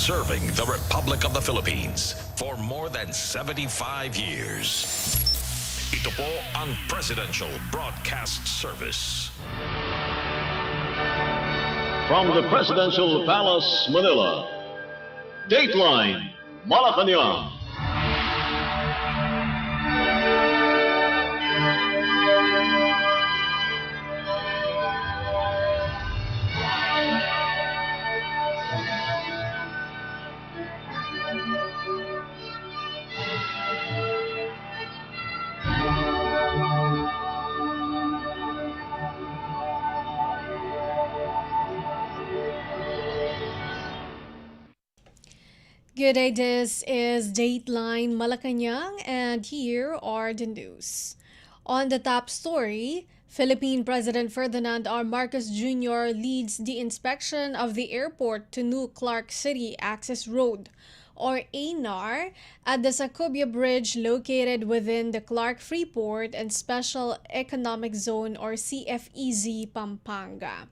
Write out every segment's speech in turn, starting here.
serving the Republic of the Philippines for more than 75 years. Ito po ang Presidential Broadcast Service. From the Presidential Palace, Manila, Dateline Malacañang. Good day, this is Dateline Malacañang, and here are the news. On the top story, Philippine President Ferdinand R. Marcos Jr. leads the inspection of the airport to New Clark City Access Road, or ANAR, at the Sacobia Bridge located within the Clark Freeport and Special Economic Zone, or CFEZ, Pampanga.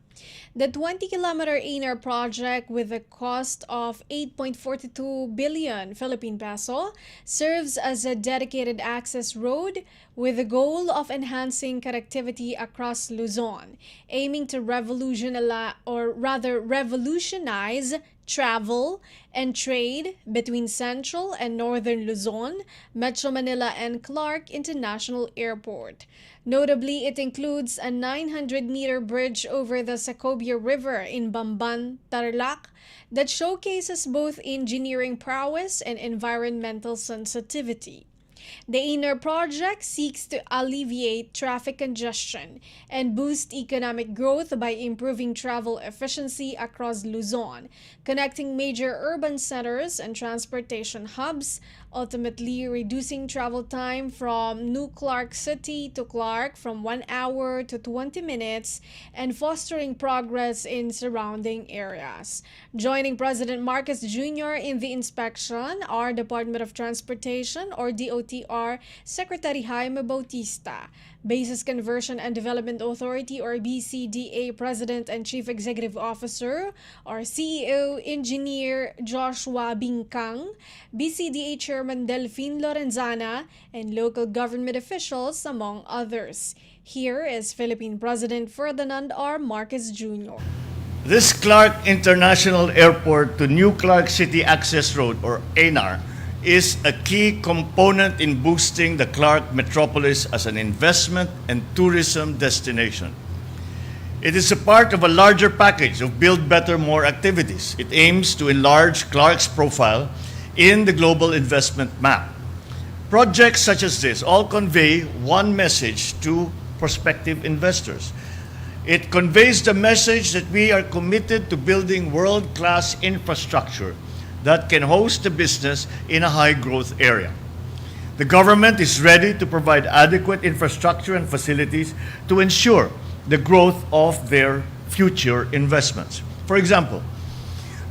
The 20-kilometer ANAR project, with a cost of 8.42 billion Philippine peso, serves as a dedicated access road with the goal of enhancing connectivity across Luzon, aiming to revolutionize travel and trade between Central and Northern Luzon, Metro Manila, and Clark International Airport. Notably, it includes a 900-meter bridge over the Sacobia River in Bamban, Tarlac, that showcases both engineering prowess and environmental sensitivity. The ANAR project seeks to alleviate traffic congestion and boost economic growth by improving travel efficiency across Luzon, connecting major urban centers and transportation hubs, ultimately reducing travel time from New Clark City to Clark from 1 hour to 20 minutes and fostering progress in surrounding areas. Joining President Marcos Jr. in the inspection are Department of Transportation, or DOTR, Secretary Jaime Bautista, Bases Conversion and Development Authority, or BCDA, President and Chief Executive Officer, or CEO Engineer Joshua Bingkang, BCDA Chairman Delphine Lorenzana, and local government officials, among others. Here is Philippine President Ferdinand R. Marcos Jr. This Clark International Airport to New Clark City Access Road, or ANAR, is a key component in boosting the Clark metropolis as an investment and tourism destination. It is a part of a larger package of Build Better More activities. It aims to enlarge Clark's profile in the global investment map. Projects such as this all convey one message to prospective investors. It conveys the message that we are committed to building world-class infrastructure that can host a business in a high-growth area. The government is ready to provide adequate infrastructure and facilities to ensure the growth of their future investments. For example,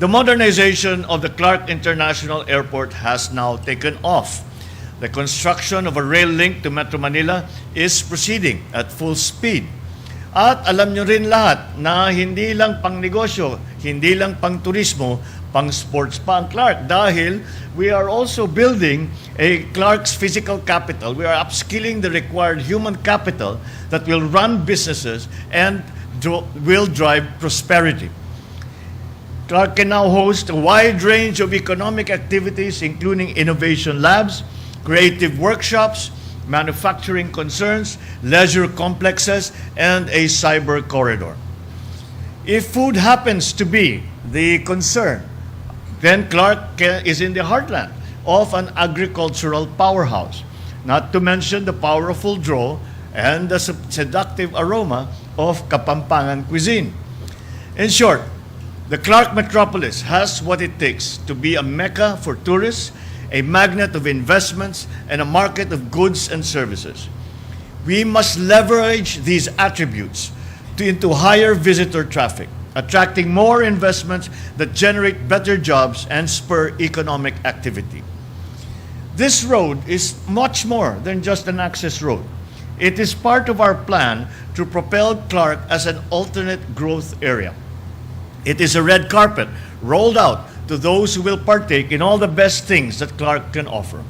the modernization of the Clark International Airport has now taken off. The construction of a rail link to Metro Manila is proceeding at full speed. At alam nyo rin lahat na hindi lang pang negosyo, hindi lang pang turismo, pang sports pa ang Clark, dahil we are also building a Clark's physical capital. We are upskilling the required human capital that will run businesses and will drive prosperity. Clark can now host a wide range of economic activities, including innovation labs, creative workshops, manufacturing concerns, leisure complexes, and a cyber corridor. If food happens to be the concern, then Clark is in the heartland of an agricultural powerhouse, not to mention the powerful draw and the seductive aroma of Kapampangan cuisine. In short, the Clark metropolis has what it takes to be a mecca for tourists, a magnet of investments, and a market of goods and services. We must leverage these attributes into higher visitor traffic, attracting more investments that generate better jobs and spur economic activity. This road is much more than just an access road. It is part of our plan to propel Clark as an alternate growth area. It is a red carpet rolled out to those who will partake in all the best things that Clark can offer.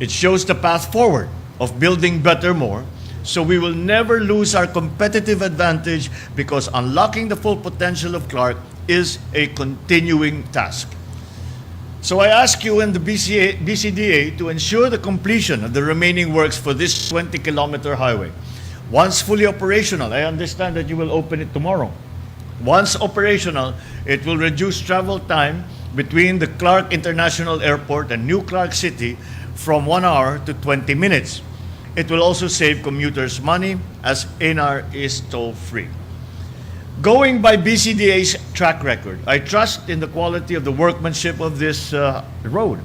It shows the path forward of building better more, so we will never lose our competitive advantage because unlocking the full potential of Clark is a continuing task. So I ask you and the BCDA to ensure the completion of the remaining works for this 20-kilometer highway. Once fully operational, I understand that you will open it tomorrow. Once operational, it will reduce travel time between the Clark International Airport and New Clark City from 1 hour to 20 minutes. It will also save commuters money as ANR is toll-free. Going by BCDA's track record, I trust in the quality of the workmanship of this road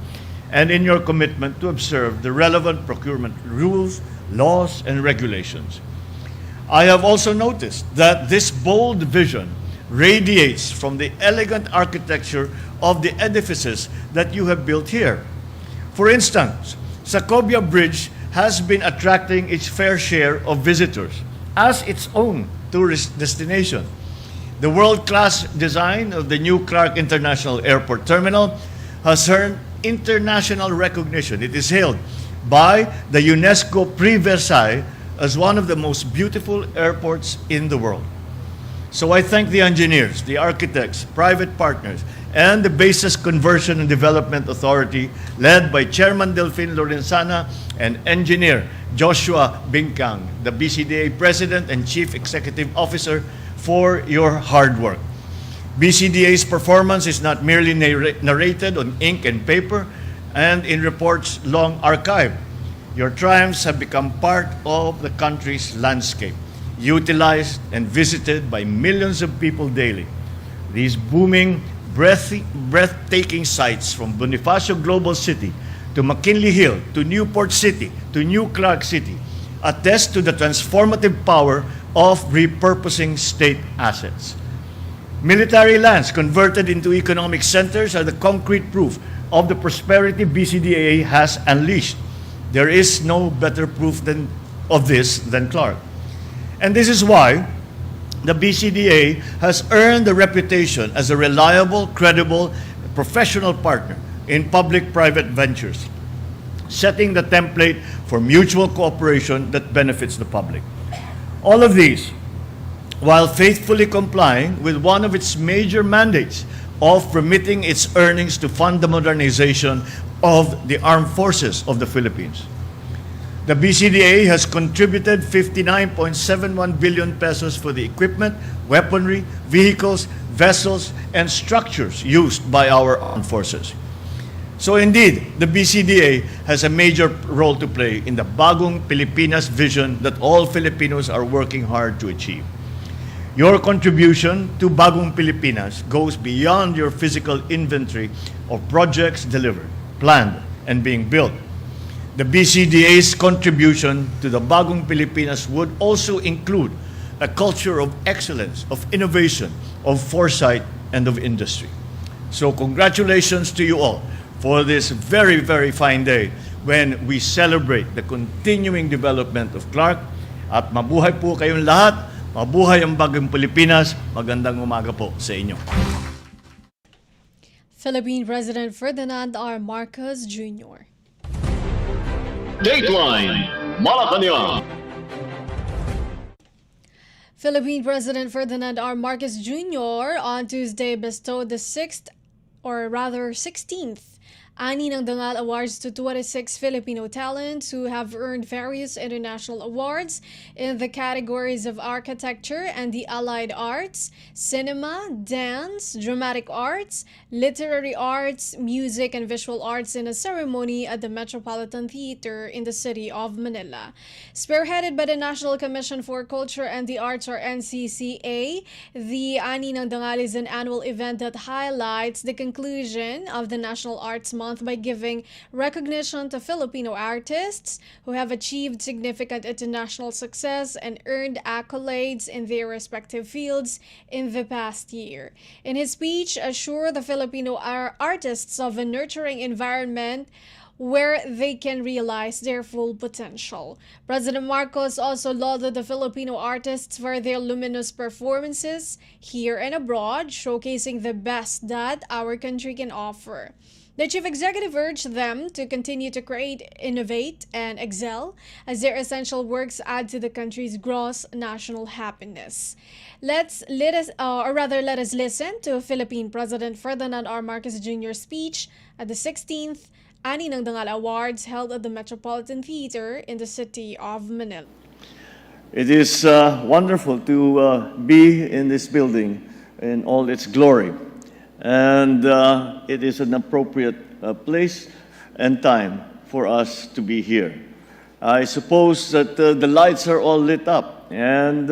and in your commitment to observe the relevant procurement rules, laws, and regulations. I have also noticed that this bold vision radiates from the elegant architecture of the edifices that you have built here. For instance, Sacobia Bridge has been attracting its fair share of visitors as its own tourist destination. The world-class design of the new Clark International Airport Terminal has earned international recognition. It is hailed by the UNESCO Prix Versailles as one of the most beautiful airports in the world. So I thank the engineers, the architects, private partners, and the Bases Conversion and Development Authority led by Chairman Delfin Lorenzana and Engineer Joshua Bincang, the BCDA President and Chief Executive Officer, for your hard work. BCDA's performance is not merely narrated on ink and paper and in reports long archived. Your triumphs have become part of the country's landscape, utilized and visited by millions of people daily. These booming, breathtaking sites from Bonifacio Global City to McKinley Hill to Newport City to New Clark City attest to the transformative power of repurposing state assets. Military lands converted into economic centers are the concrete proof of the prosperity BCDA has unleashed. There is no better proof of this than Clark. And this is why the BCDA has earned the reputation as a reliable, credible, professional partner in public-private ventures, setting the template for mutual cooperation that benefits the public. All of these, while faithfully complying with one of its major mandates of remitting its earnings to fund the modernization of the armed forces of the Philippines. The BCDA has contributed 59.71 billion pesos for the equipment, weaponry, vehicles, vessels, and structures used by our armed forces. So indeed, the BCDA has a major role to play in the Bagong Pilipinas vision that all Filipinos are working hard to achieve. Your contribution to Bagong Pilipinas goes beyond your physical inventory of projects delivered, planned, and being built. The BCDA's contribution to the Bagong Pilipinas would also include a culture of excellence, of innovation, of foresight, and of industry. So congratulations to you all for this very, very fine day when we celebrate the continuing development of Clark. At mabuhay po kayong lahat. Mabuhay ang Bagong Pilipinas. Magandang umaga po sa inyo. Philippine President Ferdinand R. Marcos Jr. Dateline Malacañang. Philippine President Ferdinand R. Marcos Jr. on Tuesday bestowed the 16th Ani ng Dangal Awards to 26 Filipino talents who have earned various international awards in the categories of architecture and the allied arts, cinema, dance, dramatic arts, literary arts, music, and visual arts in a ceremony at the Metropolitan Theater in the city of Manila. Spearheaded by the National Commission for Culture and the Arts, or NCCA, the Ani ng Dangal is an annual event that highlights the conclusion of the National Arts Month by giving recognition to Filipino artists who have achieved significant international success and earned accolades in their respective fields in the past year. In his speech, assure the Filipino artists of a nurturing environment where they can realize their full potential. President Marcos also lauded the Filipino artists for their luminous performances here and abroad, showcasing the best that our country can offer. The chief executive urged them to continue to create, innovate, and excel as their essential works add to the country's gross national happiness. Let us listen to Philippine President Ferdinand R. Marcos Jr.'s speech at the 16th Ani ng Dangal Awards held at the Metropolitan Theater in the city of Manila. It is wonderful to be in this building in all its glory. And it is an appropriate place and time for us to be here. I suppose that the lights are all lit up, and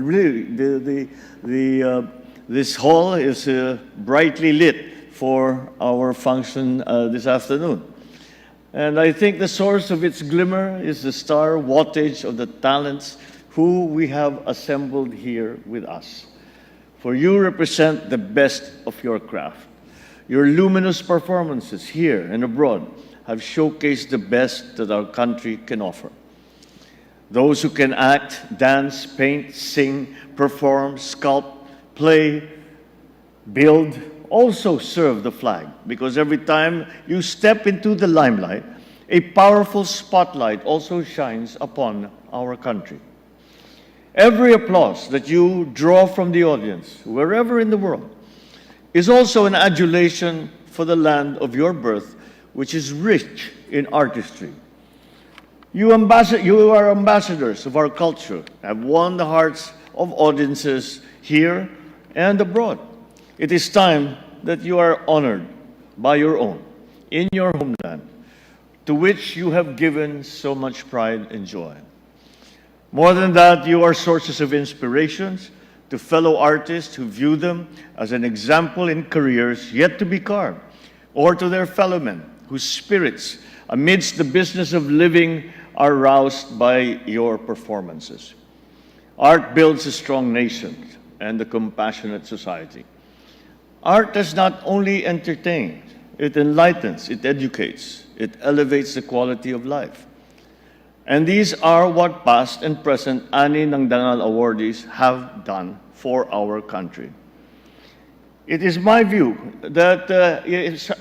really, this hall is brightly lit for our function this afternoon. And I think the source of its glimmer is the star wattage of the talents who we have assembled here with us. For you represent the best of your craft. Your luminous performances here and abroad have showcased the best that our country can offer. Those who can act, dance, paint, sing, perform, sculpt, play, build, also serve the flag, because every time you step into the limelight, a powerful spotlight also shines upon our country. Every applause that you draw from the audience, wherever in the world, is also an adulation for the land of your birth, which is rich in artistry. You are ambassadors of our culture, have won the hearts of audiences here and abroad. It is time that you are honored by your own, in your homeland, to which you have given so much pride and joy. More than that, you are sources of inspirations to fellow artists who view them as an example in careers yet to be carved, or to their fellow men whose spirits, amidst the business of living, are roused by your performances. Art builds a strong nation and a compassionate society. Art does not only entertain, it enlightens, it educates, it elevates the quality of life. And these are what past and present Ani ng Dangal awardees have done for our country. It is my view that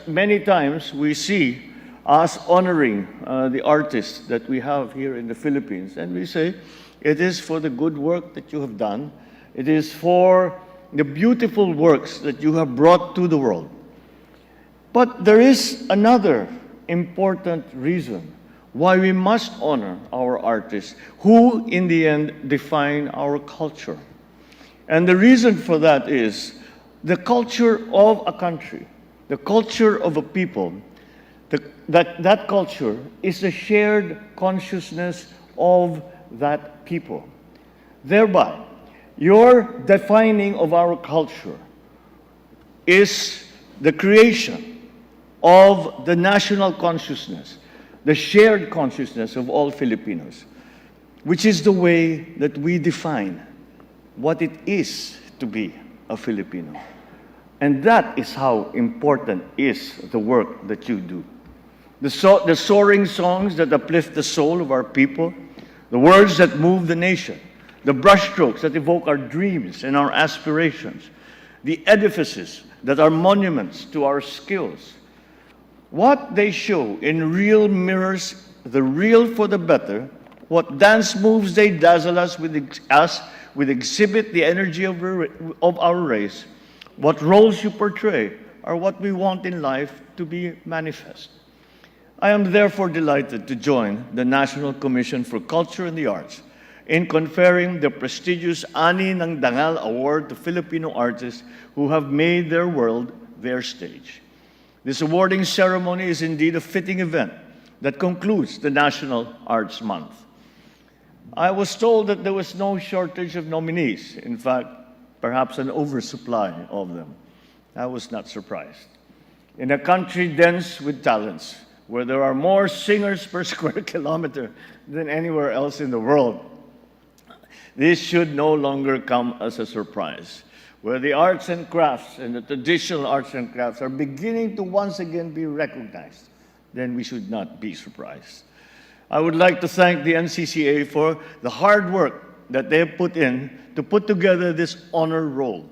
many times we see us honoring the artists that we have here in the Philippines, and we say, it is for the good work that you have done, it is for the beautiful works that you have brought to the world. But there is another important reason why we must honor our artists, who in the end define our culture. And the reason for that is the culture of a country, the culture of a people, that culture is a shared consciousness of that people. Thereby, your defining of our culture is the creation of the national consciousness, the shared consciousness of all Filipinos, which is the way that we define what it is to be a Filipino. And that is how important is the work that you do. The soaring songs that uplift the soul of our people, the words that move the nation, the brushstrokes that evoke our dreams and our aspirations, the edifices that are monuments to our skills. What they show in real mirrors the real for the better. What dance moves they dazzle us with exhibit the energy of our race. What roles you portray are what we want in life to be manifest. I am therefore delighted to join the National Commission for Culture and the Arts in conferring the prestigious Ani ng Dangal Award to Filipino artists who have made their world their stage. This awarding ceremony is indeed a fitting event that concludes the National Arts Month. I was told that there was no shortage of nominees. In fact, perhaps an oversupply of them. I was not surprised. In a country dense with talents, where there are more singers per square kilometer than anywhere else in the world, this should no longer come as a surprise. Where the arts and crafts and the traditional arts and crafts are beginning to once again be recognized, then we should not be surprised. I would like to thank the NCCA for the hard work that they have put in to put together this honor roll.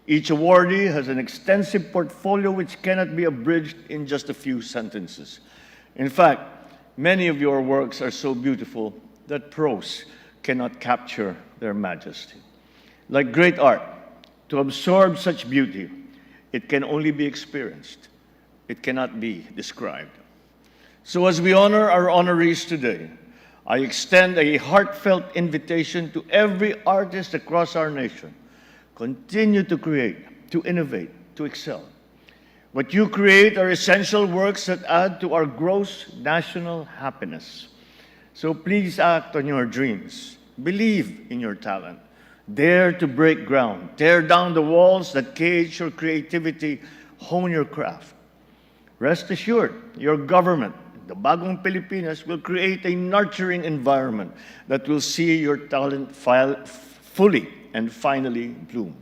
Each awardee has an extensive portfolio which cannot be abridged in just a few sentences. In fact, many of your works are so beautiful that prose cannot capture their majesty. Like great art, to absorb such beauty, it can only be experienced. It cannot be described. So as we honor our honorees today, I extend a heartfelt invitation to every artist across our nation. Continue to create, to innovate, to excel. What you create are essential works that add to our gross national happiness. So please act on your dreams. Believe in your talent. Dare to break ground. Tear down the walls that cage your creativity. Hone your craft. Rest assured, your government, the Bagong Pilipinas, will create a nurturing environment that will see your talent fully and finally bloom.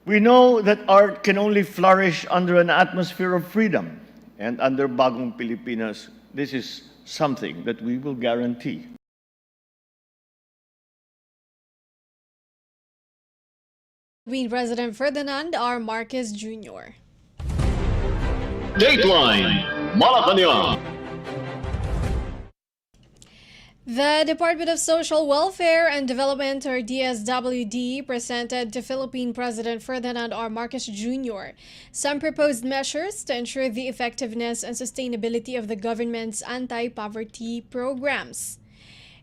We know that art can only flourish under an atmosphere of freedom, and under Bagong Pilipinas, this is something that we will guarantee. Between President Ferdinand R. Marcos Jr. Dateline Malacañang. The Department of Social Welfare and Development, or DSWD, presented to Philippine President Ferdinand R. Marcos Jr. some proposed measures to ensure the effectiveness and sustainability of the government's anti-poverty programs.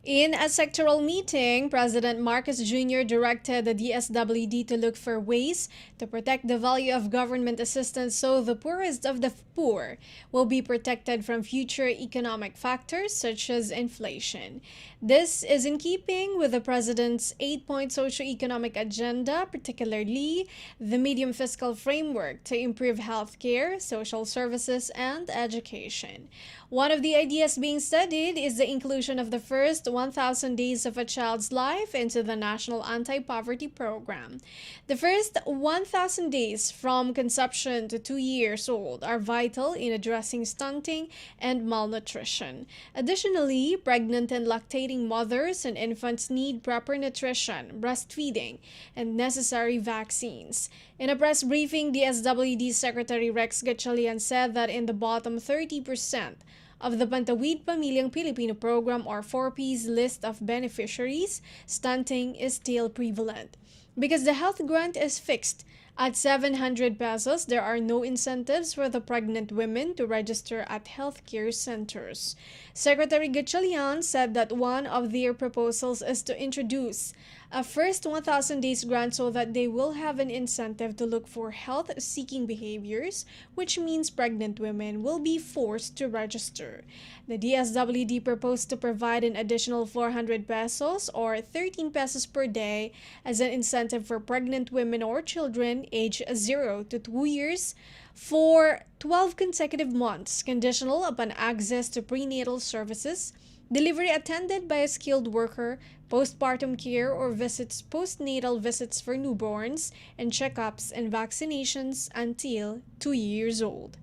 In a sectoral meeting, President Marcos Jr. directed the DSWD to look for ways to protect the value of government assistance so the poorest of the poor will be protected from future economic factors such as inflation. This is in keeping with the President's 8-point socio-economic agenda, particularly the medium fiscal framework to improve healthcare, social services, and education. One of the ideas being studied is the inclusion of the first 1,000 days of a child's life into the National Anti-Poverty Program. The first 1,000 days from conception to 2 years old are vital in addressing stunting and malnutrition. Additionally, pregnant and lactating mothers and infants need proper nutrition, breastfeeding, and necessary vaccines. In a press briefing, DSWD Secretary Rex Gatchalian said that in the bottom 30% of the Pantawid Pamilyang Pilipino program, or 4Ps, list of beneficiaries, stunting is still prevalent. Because the health grant is fixed at 700 pesos, there are no incentives for the pregnant women to register at healthcare centers. Secretary Gatchalian said that one of their proposals is to introduce a first 1,000 days grant so that they will have an incentive to look for health-seeking behaviors, which means pregnant women will be forced to register. The DSWD proposed to provide an additional 400 pesos or 13 pesos per day as an incentive for pregnant women or children aged 0 to 2 years for 12 consecutive months, conditional upon access to prenatal services, delivery attended by a skilled worker, postpartum care or postnatal visits for newborns, and checkups and vaccinations until 2 years old.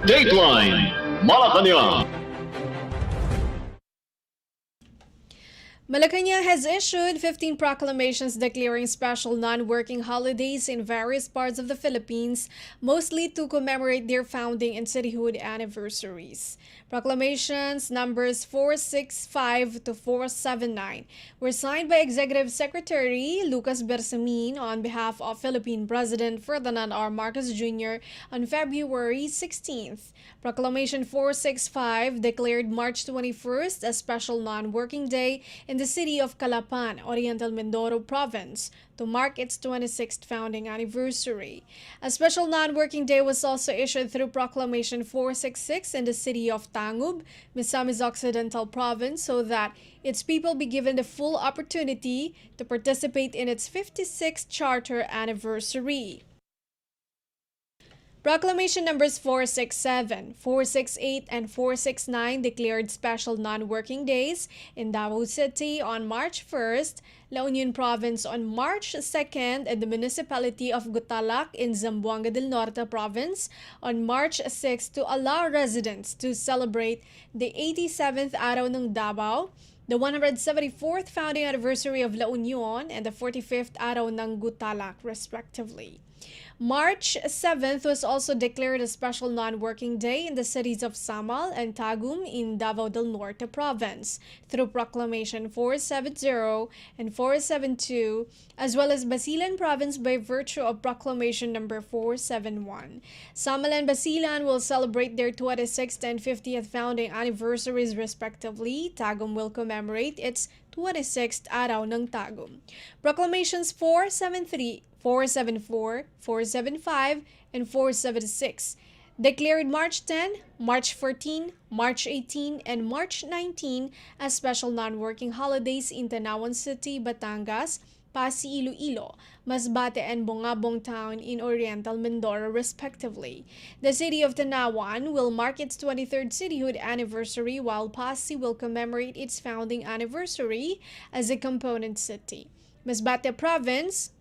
Dateline Malacañang. Malacañang has issued 15 proclamations declaring special non-working holidays in various parts of the Philippines, mostly to commemorate their founding and cityhood anniversaries. Proclamations numbers 465 to 479 were signed by Executive Secretary Lucas Bersamin on behalf of Philippine President Ferdinand R. Marcos Jr. on February 16th. Proclamation 465 declared March 21st a special non-working day in the city of Calapan, Oriental Mindoro Province, to mark its 26th founding anniversary. A special non-working day was also issued through Proclamation 466 in the city of Tangub, Misamis Occidental Province, so that its people be given the full opportunity to participate in its 56th charter anniversary. Proclamation numbers 467, 468, and 469 declared special non-working days in Davao City on March 1st, La Union Province on March 2nd, and the municipality of Gutalak in Zamboanga del Norte Province on March 6th to allow residents to celebrate the 87th Araw ng Davao, the 174th founding anniversary of La Union, and the 45th Araw ng Gutalak, respectively. March 7th was also declared a special non-working day in the cities of Samal and Tagum in Davao del Norte Province through Proclamation 470 and 472, as well as Basilan Province by virtue of Proclamation number 471. Samal and Basilan will celebrate their 26th and 50th founding anniversaries respectively. Tagum will commemorate its 26th Araw ng Tagum. Proclamations 473, 474, 475, and 476 declared March 10, March 14, March 18, and March 19 as special non-working holidays in Tanawan City, Batangas, Pasig, Iloilo, Masbate, and Bongabong Town in Oriental Mindoro, respectively. The city of Tanawan will mark its 23rd cityhood anniversary, while Pasig will commemorate its founding anniversary as a component city. Masbate Province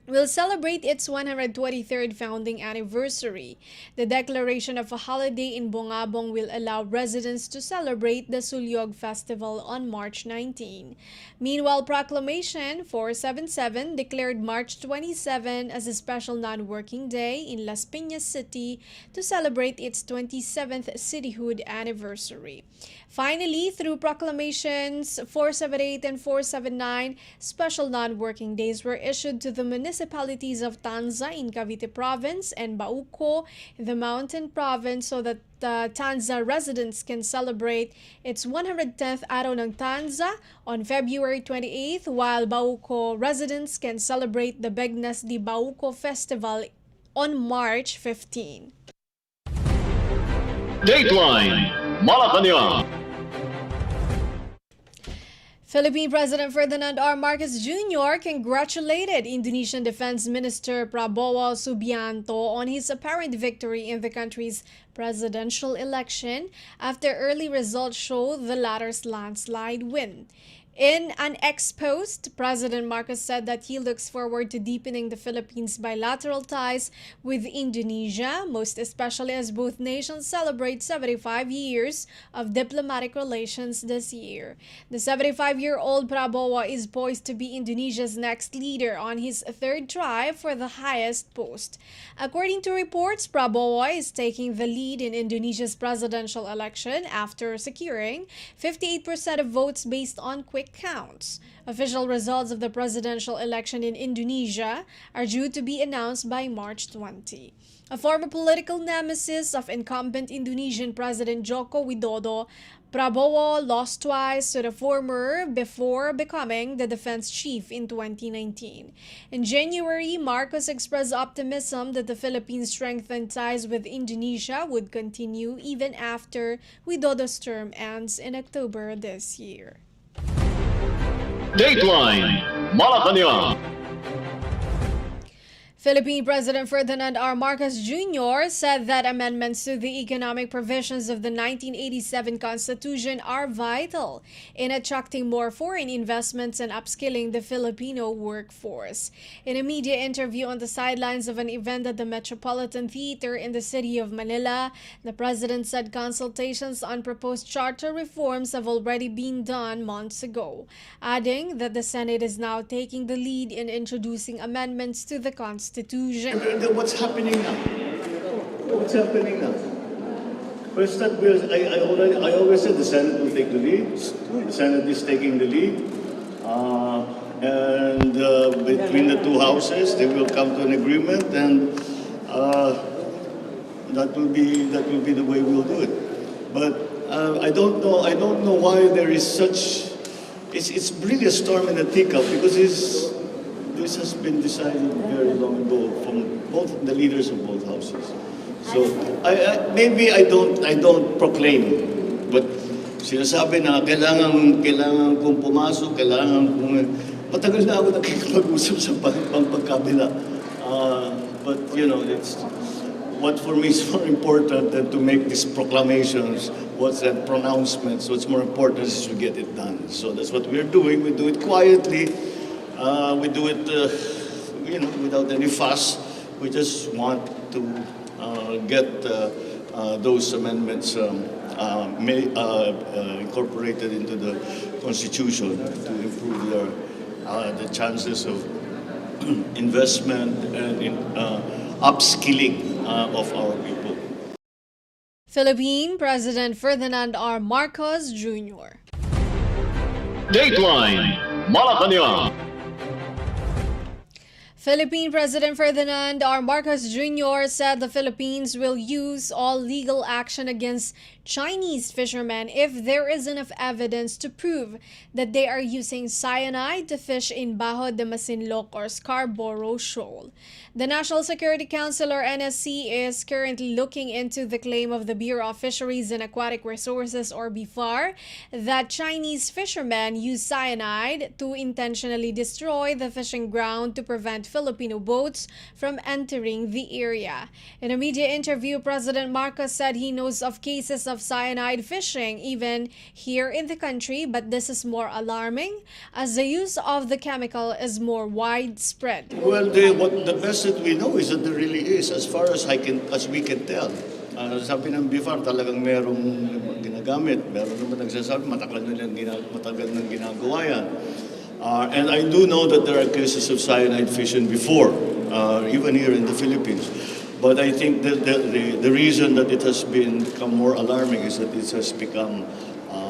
will celebrate its 123rd founding anniversary. The declaration of a holiday in Bongabong will allow residents to celebrate the Sulyog Festival on March 19. Meanwhile, Proclamation 477 declared March 27 as a special non-working day in Las Piñas City to celebrate its 27th cityhood anniversary. Finally, through Proclamations 478 and 479, special non-working days were issued to the municipalities of Tanza in Cavite Province and Bauco in the Mountain Province so that Tanza residents can celebrate its 110th Araw ng Tanza on February 28th, while Bauco residents can celebrate the Begnas di Bauco Festival on March 15. Dateline Malacañang. Philippine President Ferdinand R. Marcos Jr. congratulated Indonesian Defense Minister Prabowo Subianto on his apparent victory in the country's presidential election after early results show the latter's landslide win. In an ex-post, President Marcos said that he looks forward to deepening the Philippines' bilateral ties with Indonesia, most especially as both nations celebrate 75 years of diplomatic relations this year. The 75-year-old Prabowo is poised to be Indonesia's next leader on his third try for the highest post. According to reports, Prabowo is taking the lead in Indonesia's presidential election after securing 58% of votes based on quick counts. Official results of the presidential election in Indonesia are due to be announced by March 20. A former political nemesis of incumbent Indonesian President Joko Widodo, Prabowo lost twice to the former before becoming the defense chief in 2019. In January, Marcos expressed optimism that the Philippines' strengthened ties with Indonesia would continue even after Widodo's term ends in October this year. Dateline Malacañang. Philippine President Ferdinand R. Marcos Jr. said that amendments to the economic provisions of the 1987 Constitution are vital in attracting more foreign investments and upskilling the Filipino workforce. In a media interview on the sidelines of an event at the Metropolitan Theater in the city of Manila, the president said consultations on proposed charter reforms have already been done months ago, adding that the Senate is now taking the lead in introducing amendments to the Constitution. What's happening now? What's happening now? First, that bill, I always said the Senate will take the lead. The Senate is taking the lead. And between the two houses, they will come to an agreement, and that will be the way we'll do it. But I don't know why there is such. It's really a storm in a teacup because this has been decided very long ago from both the leaders of both houses. So maybe I don't proclaim, but sinasabi na kailangan kung pumasok, kailangan kung matagal na ako nakikipag-usap sa pagkabila. But you know, what for me is more important than to make these proclamations, pronouncements. What's more important is to get it done. So that's what we're doing. We do it quietly. We do it, without any fuss. We just want to get those amendments incorporated into the Constitution to improve the chances of investment and upskilling of our people. Philippine President Ferdinand R. Marcos Jr. Dateline Malacañang. Philippine President Ferdinand R. Marcos Jr. said the Philippines will use all legal action against Chinese fishermen if there is enough evidence to prove that they are using cyanide to fish in Bajo de Masinloc or Scarborough Shoal. The National Security Council or NSC is currently looking into the claim of the Bureau of Fisheries and Aquatic Resources or BFAR that Chinese fishermen use cyanide to intentionally destroy the fishing ground to prevent Filipino boats from entering the area. In a media interview, President Marcos said he knows of cases of cyanide fishing even here in the country, but this is more alarming as the use of the chemical is more widespread. Well, the best that we know is that there really is, as far as we can tell. Sabi ng BFAR, talagang merong ginagamit. Meron naman nagsasabi, matagal nang ginagawa yan. And I do know that there are cases of cyanide fishing before, even here in the Philippines. But I think that the reason that it has become more alarming is that it has become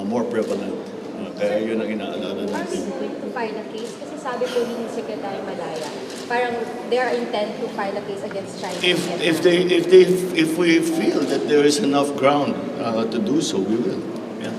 more prevalent. Kaya yun ang inaalala Are we natin. going to file a case? Kasi sabi po ni Secretary Malaya, parang they are intent to file a case against China. If we feel that there is enough ground to do so, we will. Yeah.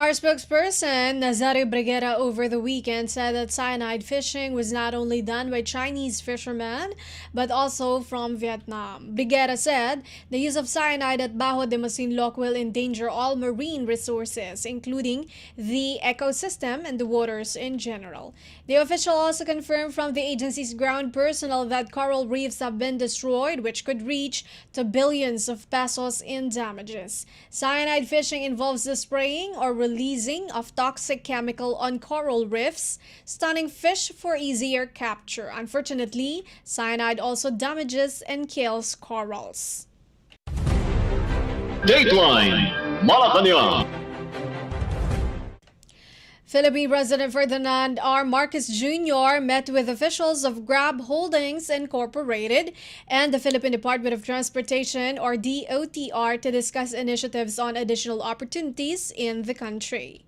Our spokesperson, Nazario Briguera, over the weekend said that cyanide fishing was not only done by Chinese fishermen, but also from Vietnam. Briguera said the use of cyanide at Bajo de Masinloc will endanger all marine resources, including the ecosystem and the waters in general. The official also confirmed from the agency's ground personnel that coral reefs have been destroyed, which could reach to billions of pesos in damages. Cyanide fishing involves the spraying or releasing of toxic chemical on coral reefs, stunning fish for easier capture. Unfortunately, cyanide also damages and kills corals. Dateline Malacañang. Philippine President Ferdinand R. Marcos Jr. met with officials of Grab Holdings Incorporated and the Philippine Department of Transportation or DOTR to discuss initiatives on additional opportunities in the country.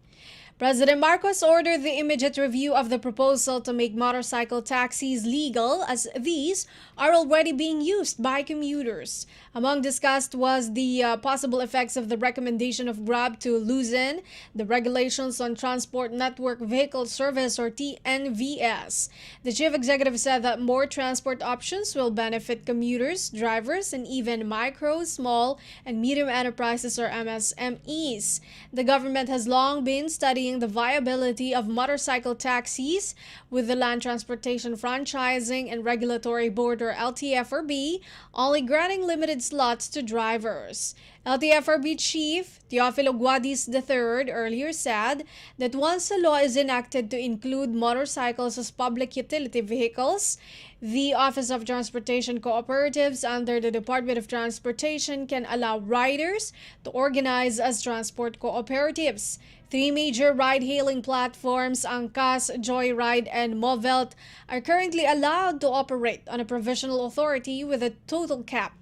President Marcos ordered the immediate review of the proposal to make motorcycle taxis legal, as these are already being used by commuters. Among discussed was the possible effects of the recommendation of Grab to loosen the regulations on Transport Network Vehicle Service or TNVS. The chief executive said that more transport options will benefit commuters, drivers, and even micro, small, and medium enterprises or MSMEs. The government has long been studying the viability of motorcycle taxis, with the Land Transportation Franchising and Regulatory Board or LTFRB only granting limited slots to drivers. LTFRB Chief Teofilo Guadis III earlier said that once the law is enacted to include motorcycles as public utility vehicles, the Office of Transportation Cooperatives under the Department of Transportation can allow riders to organize as transport cooperatives. Three major ride-hailing platforms, Angkas, Joyride, and Movelt, are currently allowed to operate on a provisional authority with a total cap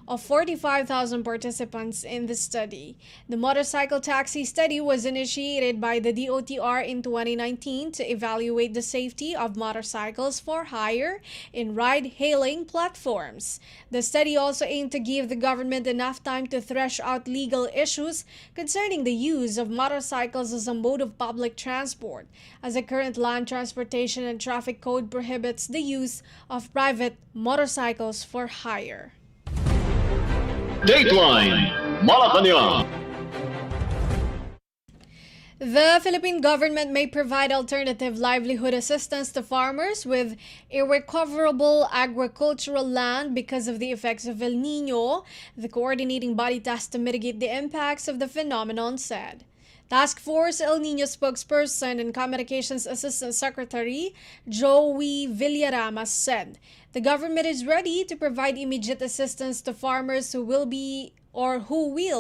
of 45,000 participants in the study. The motorcycle taxi study was initiated by the DOTR in 2019 to evaluate the safety of motorcycles for hire in ride-hailing platforms. The study also aimed to give the government enough time to thresh out legal issues concerning the use of motorcycles as a mode of public transport, as the current Land Transportation and Traffic Code prohibits the use of private motorcycles for hire. Dateline Malacañang. The Philippine government may provide alternative livelihood assistance to farmers with irrecoverable agricultural land because of the effects of El Nino, the coordinating body tasked to mitigate the impacts of the phenomenon said. Task Force El Nino spokesperson and Communications Assistant Secretary Joey Villarama said the government is ready to provide immediate assistance to farmers who will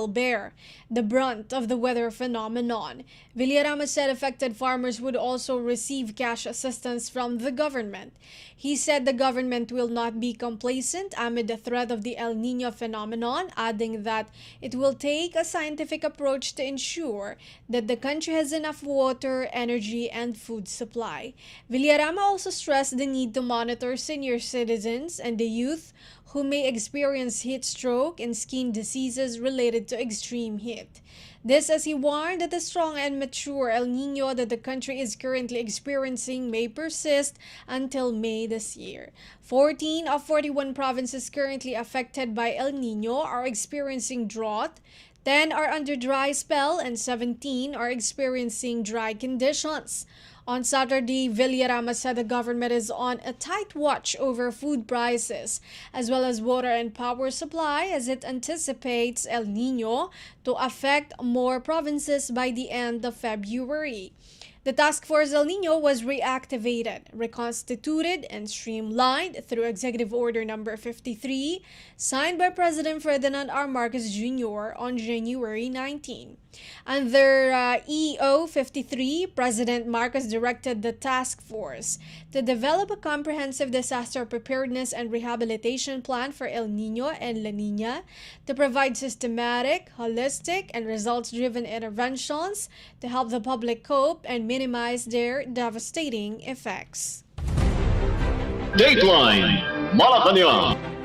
bear the brunt of the weather phenomenon. Villarama said affected farmers would also receive cash assistance from the government. He said the government will not be complacent amid the threat of the El Nino phenomenon, adding that it will take a scientific approach to ensure that the country has enough water, energy, and food supply. Villarama also stressed the need to monitor senior citizens and the youth who may experience heat stroke and skin diseases related to extreme heat. This as he warned that the strong and mature El Nino that the country is currently experiencing may persist until May this year. 14 of 41 provinces currently affected by El Nino are experiencing drought, 10 are under dry spell, and 17 are experiencing dry conditions. On Saturday, Villarama said the government is on a tight watch over food prices, as well as water and power supply, as it anticipates El Nino to affect more provinces by the end of February. The Task Force El Nino was reactivated, reconstituted, and streamlined through Executive Order Number 53, signed by President Ferdinand R. Marcos Jr. on January 19. Under EO 53, President Marcos directed the task force to develop a comprehensive disaster preparedness and rehabilitation plan for El Nino and La Nina to provide systematic, holistic, and results-driven interventions to help the public cope and minimize their devastating effects. Dateline Malacañang.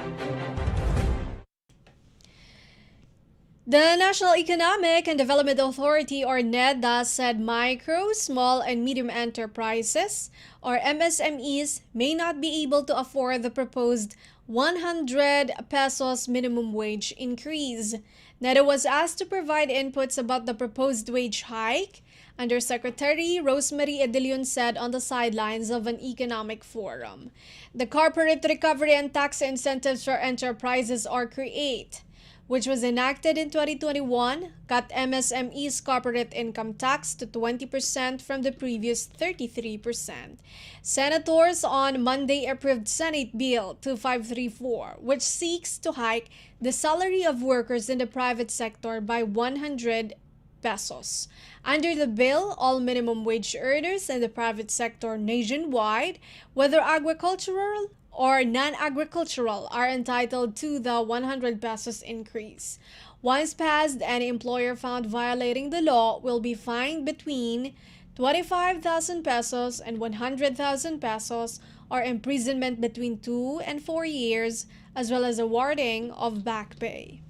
The National Economic and Development Authority, or NEDA, said micro, small, and medium enterprises, or MSMEs, may not be able to afford the proposed 100 pesos minimum wage increase. NEDA was asked to provide inputs about the proposed wage hike. Undersecretary Rosemary Edilion said on the sidelines of an economic forum. The Corporate Recovery and Tax Incentives for Enterprises, or CREATE, which was enacted in 2021, cut MSME's corporate income tax to 20% from the previous 33%. Senators on Monday approved Senate Bill 2534, which seeks to hike the salary of workers in the private sector by 100 pesos. Under the bill, all minimum wage earners in the private sector nationwide, whether agricultural or non-agricultural, are entitled to the 100 pesos increase. Once passed, any employer found violating the law will be fined between 25,000 pesos and 100,000 pesos, or imprisonment between 2 and 4 years, as well as awarding of back pay.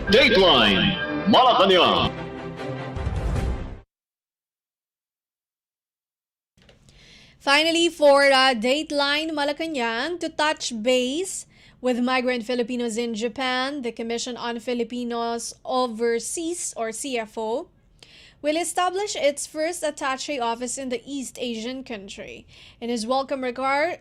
Dateline Malacañang. Finally, for Dateline Malacañang, to touch base with migrant Filipinos in Japan, the Commission on Filipinos Overseas, or CFO, will establish its first attaché office in the East Asian country. In his welcome remarks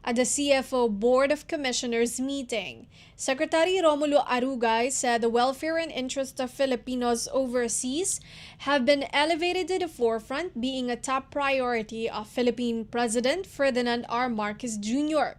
at the CFO Board of Commissioners meeting, Secretary Romulo Arugay said the welfare and interest of Filipinos overseas have been elevated to the forefront, being a top priority of Philippine President Ferdinand R. Marcos Jr.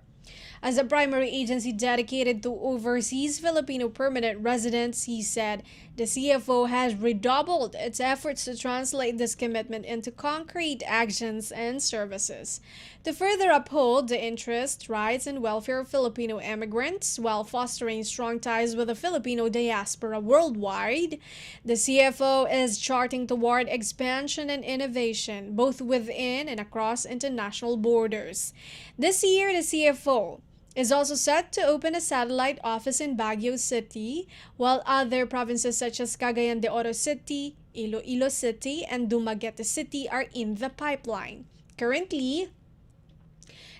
As a primary agency dedicated to overseas Filipino permanent residents, he said the CFO has redoubled its efforts to translate this commitment into concrete actions and services. To further uphold the interests, rights, and welfare of Filipino immigrants while fostering strong ties with the Filipino diaspora worldwide, the CFO is charting toward expansion and innovation both within and across international borders. This year, the CFO is also set to open a satellite office in Baguio City, while other provinces such as Cagayan de Oro City, Iloilo City, and Dumaguete City are in the pipeline. Currently,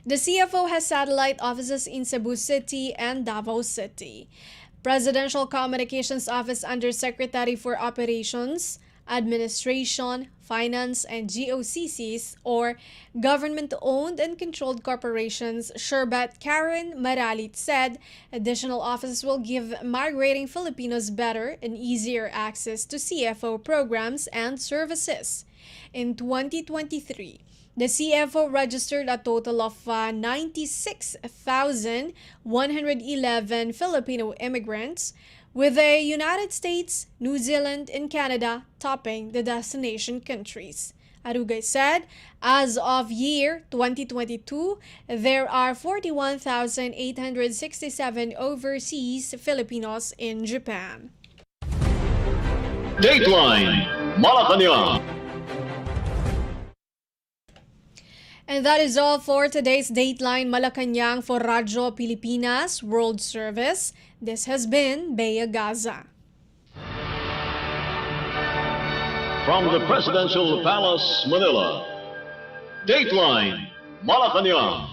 the CFO has satellite offices in Cebu City and Davao City. Presidential Communications Office Undersecretary for Operations, Administration, Finance, and GOCCs, or Government-Owned and Controlled Corporations, Sherbat Karen Maralit said additional offices will give migrating Filipinos better and easier access to CFO programs and services. In 2023, the CFO registered a total of 96,111 Filipino immigrants, with the United States, New Zealand, and Canada topping the destination countries. Arugay said, as of year 2022, there are 41,867 overseas Filipinos in Japan. Dateline Malacañang. And that is all for today's Dateline Malacañang for Radyo Pilipinas World Service. This has been Bea Gaza. From the Presidential Palace, Manila, Dateline Malacañang.